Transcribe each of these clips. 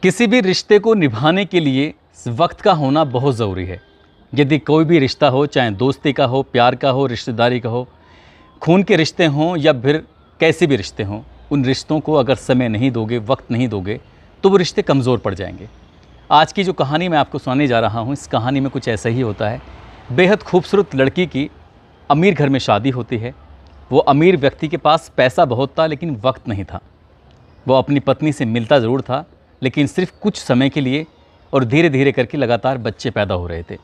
किसी भी रिश्ते को निभाने के लिए वक्त का होना बहुत ज़रूरी है। यदि कोई भी रिश्ता हो, चाहे दोस्ती का हो, प्यार का हो, रिश्तेदारी का हो, खून के रिश्ते हों या फिर कैसे भी रिश्ते हों, उन रिश्तों को अगर समय नहीं दोगे, वक्त नहीं दोगे, तो वो रिश्ते कमज़ोर पड़ जाएंगे। आज की जो कहानी मैं आपको सुनाने जा रहा हूँ, इस कहानी में कुछ ऐसा ही होता है। बेहद खूबसूरत लड़की की अमीर घर में शादी होती है। वो अमीर व्यक्ति के पास पैसा बहुत था, लेकिन वक्त नहीं था। वो अपनी पत्नी से मिलता ज़रूर था, लेकिन सिर्फ कुछ समय के लिए, और धीरे धीरे करके लगातार बच्चे पैदा हो रहे थे।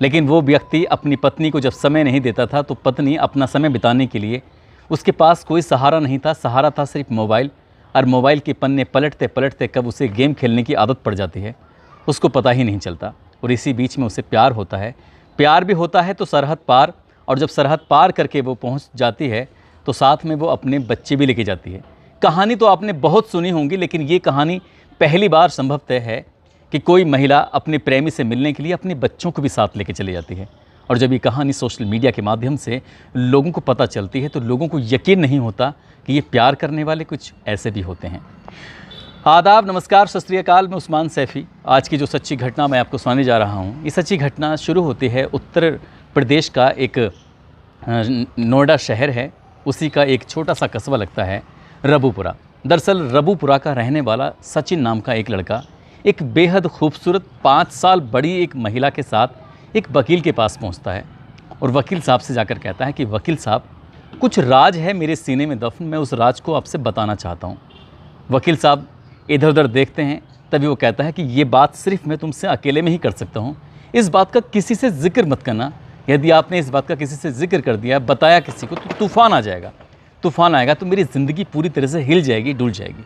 लेकिन वो व्यक्ति अपनी पत्नी को जब समय नहीं देता था, तो पत्नी अपना समय बिताने के लिए, उसके पास कोई सहारा नहीं था। सहारा था सिर्फ मोबाइल, और मोबाइल के पन्ने पलटते पलटते कब उसे गेम खेलने की आदत पड़ जाती है, उसको पता ही नहीं चलता। और इसी बीच में उसे प्यार होता है। प्यार भी होता है तो सरहद पार, और जब सरहद पार करके वो पहुंच जाती है, तो साथ में वो अपने बच्चे भी लेके जाती है। कहानी तो आपने बहुत सुनी होंगी, लेकिन ये कहानी पहली बार संभवतः है कि कोई महिला अपने प्रेमी से मिलने के लिए अपने बच्चों को भी साथ लेके चली जाती है। और जब ये कहानी सोशल मीडिया के माध्यम से लोगों को पता चलती है, तो लोगों को यकीन नहीं होता कि ये प्यार करने वाले कुछ ऐसे भी होते हैं। आदाब, नमस्कार, सत श्री अकाल। मैं उस्मान सैफ़ी। आज की जो सच्ची घटना मैं आपको सुनाने जा रहा हूँ, ये सच्ची घटना शुरू होती है उत्तर प्रदेश का एक नोएडा शहर है, उसी का एक छोटा सा कस्बा लगता है रबूपुरा। दरअसल रबूपुरा का रहने वाला सचिन नाम का एक लड़का एक बेहद खूबसूरत 5 साल बड़ी एक महिला के साथ एक वकील के पास पहुंचता है, और वकील साहब से जाकर कहता है कि वकील साहब, कुछ राज है मेरे सीने में दफन, मैं उस राज को आपसे बताना चाहता हूं। वकील साहब इधर उधर देखते हैं, तभी वो कहता है कि ये बात सिर्फ मैं तुमसे अकेले में ही कर सकता हूँ। इस बात का किसी से जिक्र मत करना। यदि आपने इस बात का किसी से जिक्र कर दिया, बताया किसी को, तो तूफ़ान आ जाएगा। तूफ़ान आएगा तो मेरी ज़िंदगी पूरी तरह से हिल जाएगी, डुल जाएगी।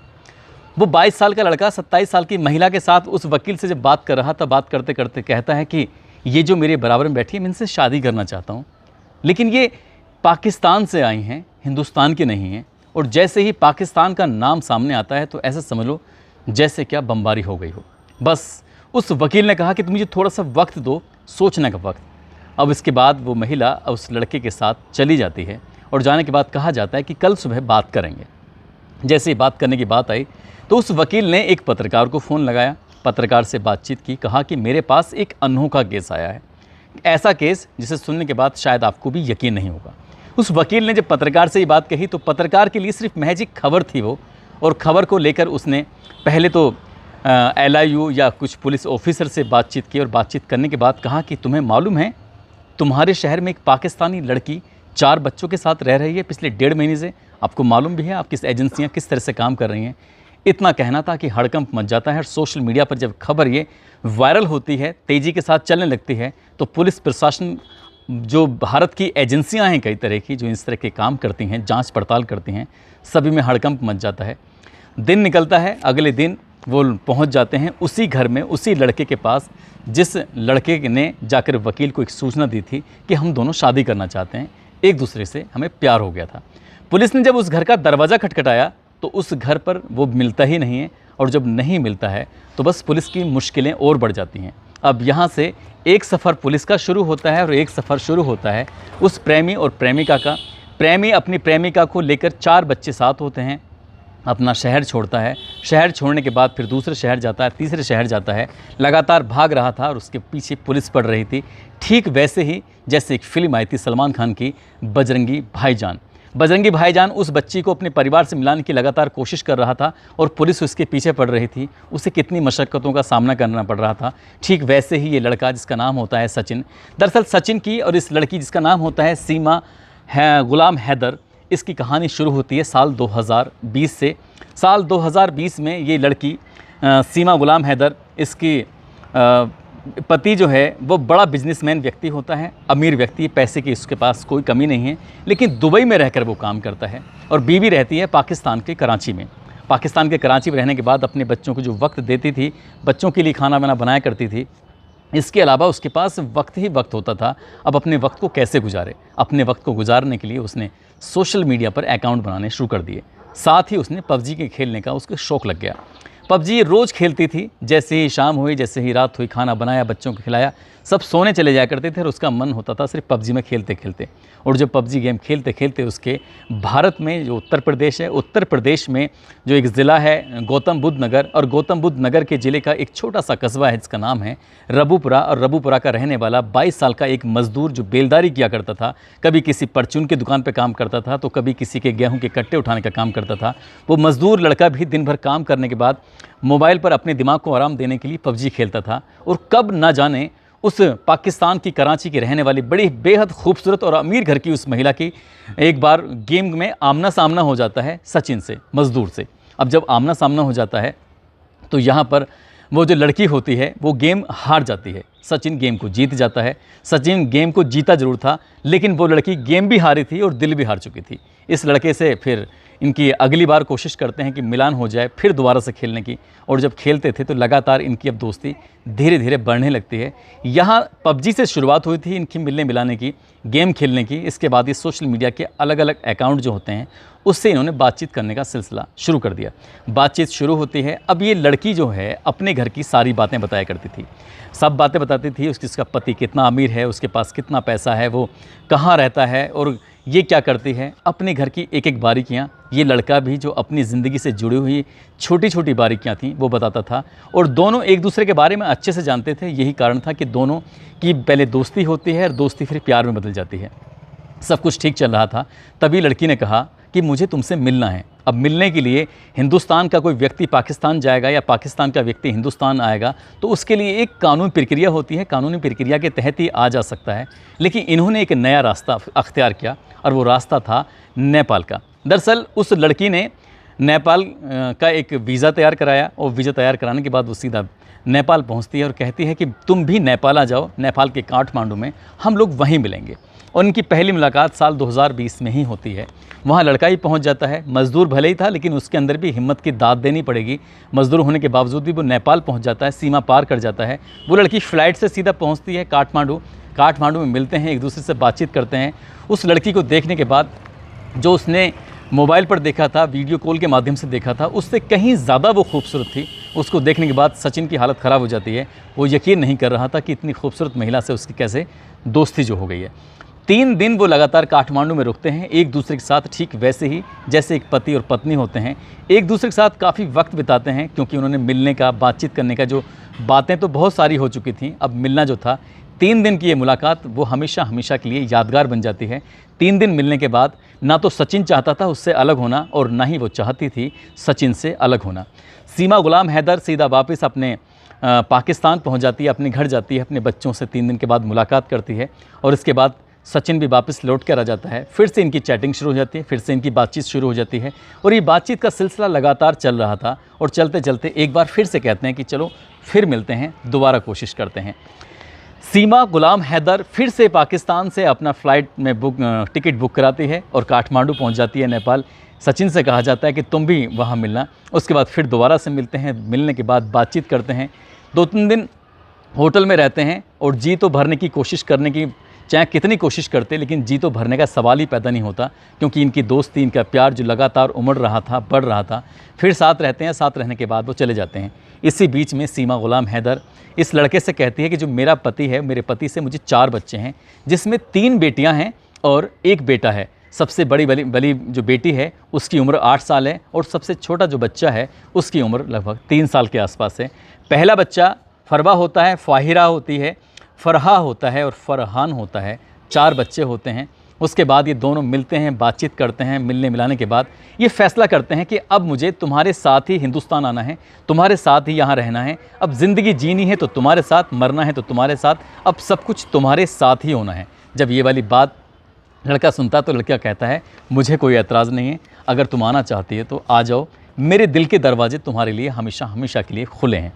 वो 22 साल का लड़का 27 साल की महिला के साथ उस वकील से जब बात कर रहा था, बात करते करते कहता है कि ये जो मेरे बराबर में बैठी है, मैं इनसे शादी करना चाहता हूँ, लेकिन ये पाकिस्तान से आई हैं, हिंदुस्तान की नहीं हैं। और जैसे ही पाकिस्तान का नाम सामने आता है, तो ऐसा समझ लो जैसे क्या बमबारी हो गई हो। बस उस वकील ने कहा कि तुम मुझे थोड़ा सा वक्त दो, सोचने का वक्त। अब इसके बाद वो महिला उस लड़के के साथ चली जाती है, और जाने के बाद कहा जाता है कि कल सुबह बात करेंगे। जैसे ही बात करने की बात आई, तो उस वकील ने एक पत्रकार को फ़ोन लगाया, पत्रकार से बातचीत की, कहा कि मेरे पास एक अनोखा केस आया है, ऐसा केस जिसे सुनने के बाद शायद आपको भी यकीन नहीं होगा। उस वकील ने जब पत्रकार से ये बात कही, तो पत्रकार के लिए सिर्फ महज एक खबर थी वो, और खबर को लेकर उसने पहले तो LIU या कुछ पुलिस ऑफिसर से बातचीत की, और बातचीत करने के बाद कहा कि तुम्हें मालूम है, तुम्हारे शहर में एक पाकिस्तानी लड़की 4 बच्चों के साथ रह रही है पिछले 1.5 महीने से। आपको मालूम भी है आप किस एजेंसियां किस तरह से काम कर रही हैं। इतना कहना था कि हड़कंप मच जाता है। और सोशल मीडिया पर जब खबर ये वायरल होती है, तेज़ी के साथ चलने लगती है, तो पुलिस प्रशासन, जो भारत की एजेंसियां हैं कई तरह की, जो इस तरह के काम करती हैं, जांच पड़ताल करती हैं, सभी में हड़कंप मच जाता है। दिन निकलता है, अगले दिन वो पहुंच जाते हैं उसी घर में, उसी लड़के के पास जिस लड़के ने जाकर वकील को एक सूचना दी थी कि हम दोनों शादी करना चाहते हैं, एक दूसरे से हमें प्यार हो गया था। पुलिस ने जब उस घर का दरवाज़ा खटखटाया, तो उस घर पर वो मिलता ही नहीं है, और जब नहीं मिलता है तो बस पुलिस की मुश्किलें और बढ़ जाती हैं। अब यहाँ से एक सफ़र पुलिस का शुरू होता है, और एक सफ़र शुरू होता है उस प्रेमी और प्रेमिका का। प्रेमी अपनी प्रेमिका को लेकर 4 बच्चे साथ होते हैं, अपना शहर छोड़ता है। शहर छोड़ने के बाद फिर दूसरे शहर जाता है, तीसरे शहर जाता है, लगातार भाग रहा था, और उसके पीछे पुलिस पड़ रही थी। ठीक वैसे ही जैसे एक फ़िल्म आई थी सलमान खान की, बजरंगी भाईजान। बजरंगी भाईजान उस बच्ची को अपने परिवार से मिलाने की लगातार कोशिश कर रहा था, और पुलिस उसके पीछे पड़ रही थी। उसे कितनी मशक्क़तों का सामना करना पड़ रहा था। ठीक वैसे ही ये लड़का जिसका नाम होता है सचिन, दरअसल सचिन की और इस लड़की जिसका नाम होता है सीमा है गुलाम हैदर, इसकी कहानी शुरू होती है साल 2020 से। साल 2020 में ये लड़की सीमा गुलाम हैदर, इसकी पति जो है वो बड़ा बिजनेसमैन व्यक्ति होता है, अमीर व्यक्ति, पैसे की इसके पास कोई कमी नहीं है, लेकिन दुबई में रहकर वो काम करता है। और बीवी रहती है पाकिस्तान के कराची में। पाकिस्तान के कराची में रहने के बाद अपने बच्चों को जो वक्त देती थी, बच्चों के लिए खाना वाना बनाया करती थी, इसके अलावा उसके पास वक्त ही वक्त होता था। अब अपने वक्त को कैसे गुजारे? अपने वक्त को गुजारने के लिए उसने सोशल मीडिया पर अकाउंट बनाने शुरू कर दिए। साथ ही उसने PUBG के खेलने का उसको शौक़ लग गया। PUBG रोज़ खेलती थी। जैसे ही शाम हुई, जैसे ही रात हुई, खाना बनाया, बच्चों को खिलाया, सब सोने चले जाया करते थे और उसका मन होता था सिर्फ पबजी में खेलते खेलते। और जब पबजी गेम खेलते खेलते उसके भारत में जो उत्तर प्रदेश है, उत्तर प्रदेश में जो एक ज़िला है गौतम बुद्ध नगर, और गौतम बुद्ध नगर के ज़िले का एक छोटा सा कस्बा है जिसका नाम है रबुपुरा, और रबुपुरा का रहने वाला 22 साल का एक मज़दूर जो बेलदारी किया करता था, कभी किसी परचून की दुकान पर काम करता था तो कभी किसी के गेहूँ के कट्टे उठाने का काम करता था। वो मज़दूर लड़का भी दिन भर काम करने के बाद मोबाइल पर अपने दिमाग को आराम देने के लिए पबजी खेलता था। और कब ना जाने उस पाकिस्तान की कराची की रहने वाली बड़ी बेहद खूबसूरत और अमीर घर की उस महिला की एक बार गेम में आमना सामना हो जाता है सचिन से, मज़दूर से। अब जब आमना सामना हो जाता है तो यहाँ पर वो जो लड़की होती है वो गेम हार जाती है, सचिन गेम को जीत जाता है। सचिन गेम को जीता जरूर था लेकिन वो लड़की गेम भी हारी थी और दिल भी हार चुकी थी। इस लड़के से फिर इनकी अगली बार कोशिश करते हैं कि मिलान हो जाए फिर दोबारा से खेलने की, और जब खेलते थे तो लगातार इनकी अब दोस्ती धीरे धीरे बढ़ने लगती है। यहाँ पबजी से शुरुआत हुई थी इनकी मिलने मिलाने की, गेम खेलने की। इसके बाद ये सोशल मीडिया के अलग अलग अकाउंट जो होते हैं उससे इन्होंने बातचीत करने का सिलसिला शुरू कर दिया। बातचीत शुरू होती है। अब ये लड़की जो है अपने घर की सारी बातें बताया करती थी, सब बातें बताती थी। उसका पति कितना अमीर है, उसके पास कितना पैसा है, वो कहाँ रहता है और ये क्या करती है, अपने घर की एक एक बारीकियाँ। ये लड़का भी जो अपनी ज़िंदगी से जुड़ी हुई छोटी छोटी बारीकियाँ थीं वो बताता था, और दोनों एक दूसरे के बारे में अच्छे से जानते थे। यही कारण था कि दोनों की पहले दोस्ती होती है और दोस्ती फिर प्यार में बदल जाती है। सब कुछ ठीक चल रहा था, तभी लड़की ने कहा कि मुझे तुमसे मिलना है। अब मिलने के लिए हिंदुस्तान का कोई व्यक्ति पाकिस्तान जाएगा या पाकिस्तान का व्यक्ति हिंदुस्तान आएगा तो उसके लिए एक कानूनी प्रक्रिया होती है, कानूनी प्रक्रिया के तहत ही आ जा सकता है। लेकिन इन्होंने एक नया रास्ता अख्तियार किया और वो रास्ता था नेपाल का। दरअसल उस लड़की ने नेपाल का एक वीज़ा तैयार कराया, और वीज़ा तैयार कराने के बाद वो सीधा नेपाल पहुंचती है और कहती है कि तुम भी नेपाल आ जाओ, नेपाल के काठमांडू में हम लोग वहीं मिलेंगे। और उनकी पहली मुलाकात साल 2020 में ही होती है। वहाँ लड़का ही पहुँच जाता है, मज़दूर भले ही था लेकिन उसके अंदर भी हिम्मत की दाद देनी पड़ेगी। मज़दूर होने के बावजूद भी वो नेपाल पहुँच जाता है, सीमा पार कर जाता है। वो लड़की फ़्लाइट से सीधा पहुँचती है काठमांडू। काठमांडू में मिलते हैं, एक दूसरे से बातचीत करते हैं। उस लड़की को देखने के बाद जो उसने मोबाइल पर देखा था, वीडियो कॉल के माध्यम से देखा था, उससे कहीं ज़्यादा वो खूबसूरत थी। उसको देखने के बाद सचिन की हालत ख़राब हो जाती है। वो यकीन नहीं कर रहा था कि इतनी खूबसूरत महिला से उसकी कैसे दोस्ती जो हो गई है। 3 दिन वो लगातार काठमांडू में रुकते हैं एक दूसरे के साथ, ठीक वैसे ही जैसे एक पति और पत्नी होते हैं। एक दूसरे के साथ काफ़ी वक्त बिताते हैं क्योंकि उन्होंने मिलने का, बातचीत करने का, जो बातें तो बहुत सारी हो चुकी थी, अब मिलना जो था, 3 दिन की ये मुलाकात वो हमेशा हमेशा के लिए यादगार बन जाती है। 3 दिन मिलने के बाद ना तो सचिन चाहता था उससे अलग होना और ना ही वो चाहती थी सचिन से अलग होना। सीमा गुलाम हैदर सीधा वापस अपने पाकिस्तान पहुंच जाती है, अपने घर जाती है, अपने बच्चों से 3 दिन के बाद मुलाकात करती है, और इसके बाद सचिन भी वापस लौट कर आ जाता है। फिर से इनकी चैटिंग शुरू हो जाती है, फिर से इनकी बातचीत शुरू हो जाती है, और ये बातचीत का सिलसिला लगातार चल रहा था। और चलते चलते एक बार फिर से कहते हैं कि चलो फिर मिलते हैं, दोबारा कोशिश करते हैं। सीमा गुलाम हैदर फिर से पाकिस्तान से अपना फ़्लाइट में टिकट बुक कराती है और काठमांडू पहुंच जाती है नेपाल। सचिन से कहा जाता है कि तुम भी वहां मिलना। उसके बाद फिर दोबारा से मिलते हैं, मिलने के बाद बातचीत करते हैं, 2-3 दिन होटल में रहते हैं, और जी तो भरने की कोशिश करने की, चाहे कितनी कोशिश करते लेकिन जी तो भरने का सवाल ही पैदा नहीं होता, क्योंकि इनकी दोस्ती, इनका प्यार जो लगातार उमड़ रहा था, बढ़ रहा था। फिर साथ रहते हैं, साथ रहने के बाद वो चले जाते हैं। इसी बीच में सीमा गुलाम हैदर इस लड़के से कहती है कि जो मेरा पति है, मेरे पति से मुझे 4 बच्चे हैं, जिसमें 3 बेटियां हैं और 1 बेटा है। सबसे बड़ी जो बेटी है उसकी उम्र 8 साल है, और सबसे छोटा जो बच्चा है उसकी उम्र लगभग 3 साल के आसपास है। पहला बच्चा फरवा होता है, फाहिरा होती है, फरहा होता है और फरहान होता है। 4 बच्चे होते हैं। उसके बाद ये दोनों मिलते हैं, बातचीत करते हैं। मिलने मिलाने के बाद ये फैसला करते हैं कि अब मुझे तुम्हारे साथ ही हिंदुस्तान आना है, तुम्हारे साथ ही यहाँ रहना है। अब ज़िंदगी जीनी है तो तुम्हारे साथ, मरना है तो तुम्हारे साथ, अब सब कुछ तुम्हारे साथ ही होना है। जब ये वाली बात लड़का सुनता तो लड़का कहता है मुझे कोई एतराज़ नहीं है, अगर तुम आना चाहती है तो आ जाओ, मेरे दिल के दरवाजे तुम्हारे लिए हमेशा हमेशा के लिए खुले हैं।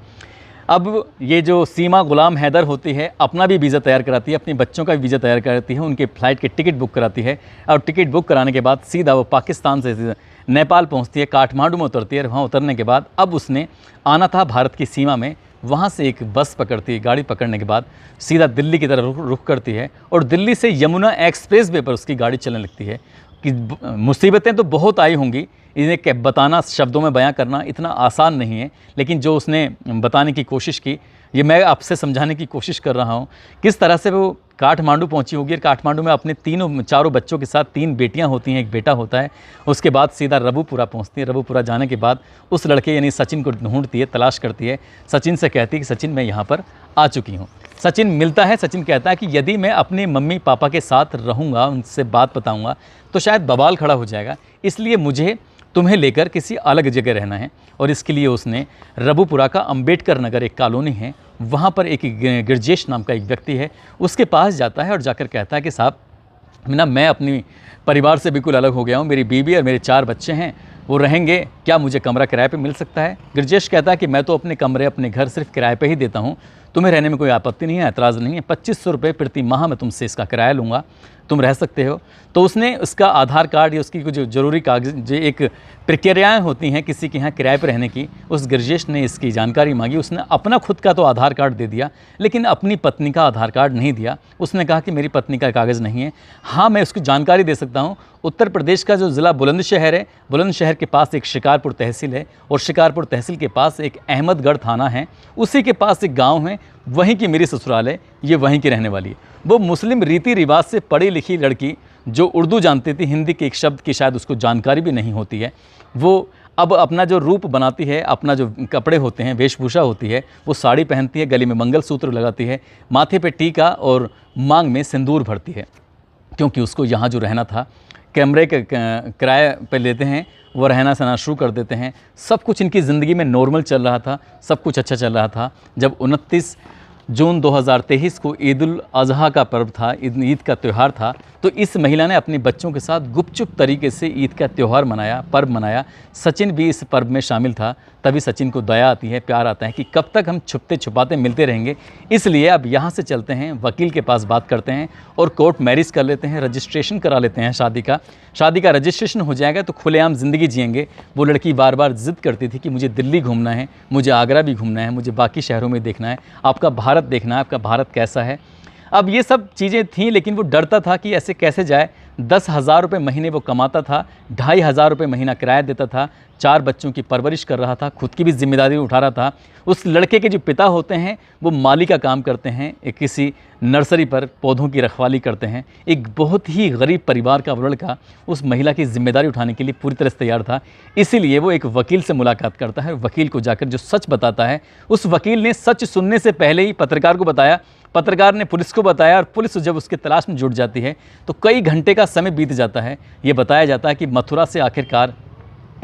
अब ये जो सीमा गुलाम हैदर होती है अपना भी वीज़ा तैयार कराती है, अपने बच्चों का भी वीज़ा तैयार कराती है, उनके फ़्लाइट के टिकट बुक कराती है, और टिकट बुक कराने के बाद सीधा वो पाकिस्तान से नेपाल पहुंचती है, काठमांडू में उतरती है। वहाँ उतरने के बाद अब उसने आना था भारत की सीमा में, वहाँ से एक बस पकड़ती है। गाड़ी पकड़ने के बाद सीधा दिल्ली की तरफ रुख करती है, और दिल्ली से यमुना एक्सप्रेस वे पर उसकी गाड़ी चलने लगती है। कि मुसीबतें तो बहुत आई होंगी, इन्हें बताना, शब्दों में बयां करना इतना आसान नहीं है, लेकिन जो उसने बताने की कोशिश की, ये मैं आपसे समझाने की कोशिश कर रहा हूँ। किस तरह से वो काठमांडू पहुंची होगी और काठमांडू में अपने चारों बच्चों के साथ 3 बेटियां होती हैं, एक बेटा होता है। उसके बाद सीधा रबुपुरा पहुंचती है। रबुपुरा जाने के बाद उस लड़के यानी सचिन को ढूंढती है, तलाश करती है। सचिन से कहती है कि सचिन मैं यहाँ पर आ चुकी हूँ। सचिन मिलता है। सचिन कहता है कि यदि मैं अपने मम्मी पापा के साथ रहूँगा, उनसे बात बताऊँगा तो शायद बवाल खड़ा हो जाएगा, इसलिए मुझे तुम्हें लेकर किसी अलग जगह रहना है। और इसके लिए उसने रबुपुरा का अंबेडकर नगर एक कॉलोनी है, वहाँ पर एक गिरजेश नाम का एक व्यक्ति है, उसके पास जाता है और जाकर कहता है कि साहब मैं अपनी परिवार से बिल्कुल अलग हो गया हूँ, मेरी बीवी और मेरे 4 बच्चे हैं, वो रहेंगे, क्या मुझे कमरा किराए पे मिल सकता है? गिरजेश कहता है कि मैं तो अपने कमरे, अपने घर सिर्फ किराए पे ही देता हूँ, तुम्हें रहने में कोई आपत्ति नहीं है, ऐतराज़ नहीं है, 2500 रुपये प्रति माह मैं तुमसे इसका किराया लूँगा, तुम रह सकते हो। तो उसने उसका आधार कार्ड या उसकी कुछ ज़रूरी कागज, जो एक प्रक्रियाएँ होती हैं किसी के यहाँ किराए पर रहने की, उस गिरजेश ने इसकी जानकारी मांगी। उसने अपना खुद का तो आधार कार्ड दे दिया, लेकिन अपनी पत्नी का आधार कार्ड नहीं दिया। उसने कहा कि मेरी पत्नी का कागज़ नहीं है। हाँ, मैं उसकी जानकारी दे सकता हूँ। उत्तर प्रदेश का जो ज़िला बुलंदशहर है, बुलंदशहर के पास एक शिकारपुर तहसील है और शिकारपुर तहसील के पास एक अहमदगढ़ थाना है, उसी के पास एक गांव है, वहीं की मेरी ससुराल है, ये वहीं की रहने वाली है। वो मुस्लिम रीति रिवाज से पढ़ी लिखी लड़की जो उर्दू जानती थी, हिंदी के एक शब्द की शायद उसको जानकारी भी नहीं होती है, वो अब अपना जो रूप बनाती है, अपना जो कपड़े होते हैं, वेशभूषा होती है, वो साड़ी पहनती है, गले में मंगलसूत्र लगाती है, माथे पे टीका और मांग में सिंदूर भरती है, क्योंकि उसको यहाँ जो रहना था, कमरे के किराए पे लेते हैं, वो रहना सहना शुरू कर देते हैं। सब कुछ इनकी ज़िंदगी में नॉर्मल चल रहा था, सब कुछ अच्छा चल रहा था। जब 29 जून 2023 को ईद उल अज़हा का पर्व था, ईद का त्यौहार था, तो इस महिला ने अपने बच्चों के साथ गुपचुप तरीके से ईद का त्यौहार मनाया, पर्व मनाया। सचिन भी इस पर्व में शामिल था। तभी सचिन को दया आती है, प्यार आता है कि कब तक हम छुपते छुपाते मिलते रहेंगे, इसलिए अब यहाँ से चलते हैं, वकील के पास बात करते हैं और कोर्ट मैरिज कर लेते हैं, रजिस्ट्रेशन करा लेते हैं शादी का रजिस्ट्रेशन हो जाएगा तो खुलेआम ज़िंदगी जिएंगे। वो लड़की बार बार ज़िद करती थी कि मुझे दिल्ली घूमना है, मुझे आगरा भी घूमना है, मुझे बाकी शहरों में देखना है, आपका भारत देखना है, आपका भारत कैसा है। अब ये सब चीज़ें थीं, लेकिन वो डरता था कि ऐसे कैसे जाए। 10,000 रुपये महीने वो कमाता था, 2,500 रुपये महीना किराया देता था, 4 बच्चों की परवरिश कर रहा था, खुद की भी जिम्मेदारी उठा रहा था। उस लड़के के जो पिता होते हैं वो माली का काम करते हैं, एक किसी नर्सरी पर पौधों की रखवाली करते हैं। एक बहुत ही गरीब परिवार का वो लड़का उस महिला की जिम्मेदारी उठाने के लिए पूरी तरह से तैयार था। इसीलिए वो एक वकील से मुलाकात करता है, वकील को जाकर जो सच बताता है, उस वकील ने सच सुनने से पहले ही पत्रकार को बताया, पत्रकार ने पुलिस को बताया और पुलिस जब उसके तलाश में जुट जाती है तो कई घंटे का समय बीत जाता है। ये बताया जाता है कि मथुरा से आखिरकार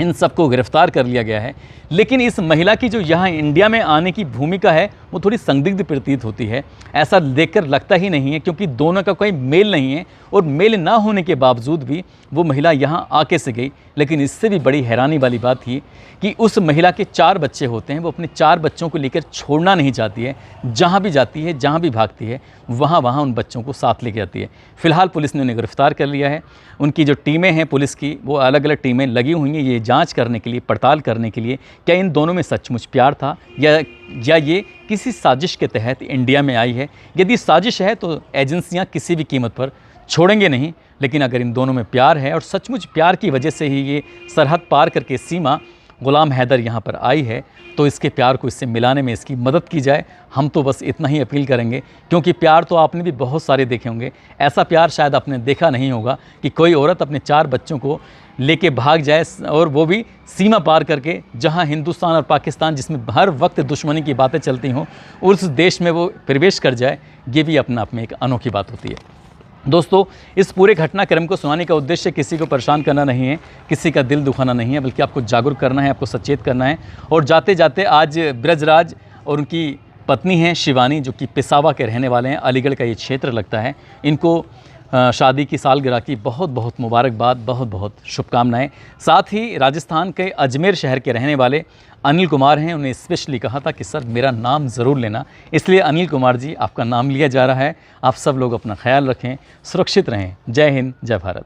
इन सबको गिरफ्तार कर लिया गया है। लेकिन इस महिला की जो यहाँ इंडिया में आने की भूमिका है वो थोड़ी संदिग्ध प्रतीत होती है। ऐसा देखकर लगता ही नहीं है, क्योंकि दोनों का कोई मेल नहीं है और मेल ना होने के बावजूद भी वो महिला यहाँ आके से गई। लेकिन इससे भी बड़ी हैरानी वाली बात थी कि उस महिला के 4 बच्चे होते हैं, वो अपने 4 बच्चों को लेकर छोड़ना नहीं चाहती है। जहाँ भी जाती है, जहाँ भी भागती है, वहाँ उन बच्चों को साथ लेके आती है। फिलहाल पुलिस ने उन्हें गिरफ्तार कर लिया है। उनकी जो टीमें हैं पुलिस की, वो अलग अलग टीमें लगी हुई हैं ये जांच करने के लिए, पड़ताल करने के लिए क्या इन दोनों में सचमुच प्यार था या ये किसी साजिश के तहत इंडिया में आई है। यदि साजिश है तो एजेंसियां किसी भी कीमत पर छोड़ेंगे नहीं, लेकिन अगर इन दोनों में प्यार है और सचमुच प्यार की वजह से ही ये सरहद पार करके सीमा गुलाम हैदर यहाँ पर आई है, तो इसके प्यार को इससे मिलाने में इसकी मदद की जाए। हम तो बस इतना ही अपील करेंगे, क्योंकि प्यार तो आपने भी बहुत सारे देखे होंगे, ऐसा प्यार शायद आपने देखा नहीं होगा कि कोई औरत अपने 4 बच्चों को लेके भाग जाए, और वो भी सीमा पार करके, जहां हिंदुस्तान और पाकिस्तान जिसमें हर वक्त दुश्मनी की बातें चलती हों, उस देश में वो प्रवेश कर जाए। ये भी अपने आप में एक अनोखी बात होती है। दोस्तों, इस पूरे घटनाक्रम को सुनाने का उद्देश्य किसी को परेशान करना नहीं है, किसी का दिल दुखाना नहीं है, बल्कि आपको जागरूक करना है, आपको सचेत करना है। और जाते जाते आज ब्रजराज और उनकी पत्नी हैं शिवानी, जो कि पिसावा के रहने वाले हैं, अलीगढ़ का ये क्षेत्र लगता है, इनको शादी की सालगिरह की बहुत बहुत मुबारकबाद, बहुत बहुत शुभकामनाएं। साथ ही राजस्थान के अजमेर शहर के रहने वाले अनिल कुमार हैं, उन्हें स्पेशली कहा था कि सर मेरा नाम ज़रूर लेना, इसलिए अनिल कुमार जी आपका नाम लिया जा रहा है। आप सब लोग अपना ख्याल रखें, सुरक्षित रहें। जय हिंद, जय भारत।